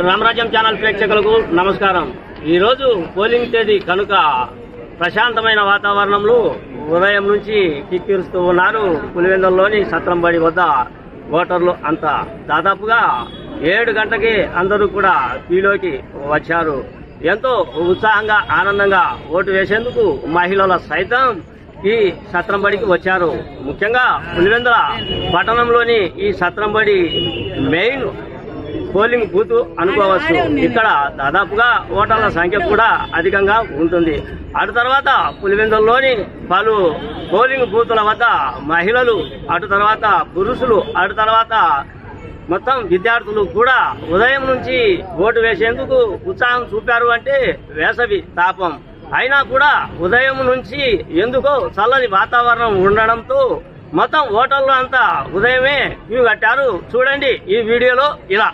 రామరాజ్యం channel ప్రేక్షకులకు నమస్కారం. ఈరోజు పోలింగ్ తేదీ కనుక ప్రశాంతమైన వాతావరణంలో ఉదయం నుంచి కిక్కిరుస్తూ ఉన్నారు. పులివెందులలోని సత్రంబడి వద్ద ఓటర్లు అంతా దాదాపుగా 7 గంటలకి అందరూ కూడా క్యూలోకి వచ్చారు. ఎంతో ఉత్సాహంగా ఆనందంగా ఓటు వేసేందుకు మహిళల సైతం ఈ సత్రంబడికి వచ్చారు. ముఖ్యంగా పులివెందుల పట్టణంలోని ఈ సత్రంబడి మెయిన్ పోలింగ్ బూత్ అనుకోవచ్చు. ఇక్కడ దాదాపుగా ఓటర్ల సంఖ్య కూడా అధికంగా ఉంటుంది. అటు తర్వాత పులివెందులలోని పలు పోలింగ్ బూతుల వద్ద మహిళలు, అటు తర్వాత పురుషులు, అటు తర్వాత మొత్తం విద్యార్థులు కూడా ఉదయం నుంచి ఓటు వేసేందుకు ఉత్సాహం చూపారు. అంటే వేసవి తాపం అయినా కూడా ఉదయం నుంచి ఎందుకో చల్లని వాతావరణం ఉండడంతో మొత్తం ఓటర్లు అంతా ఉదయమే క్యూ కట్టారు. చూడండి ఈ వీడియోలో ఇలా.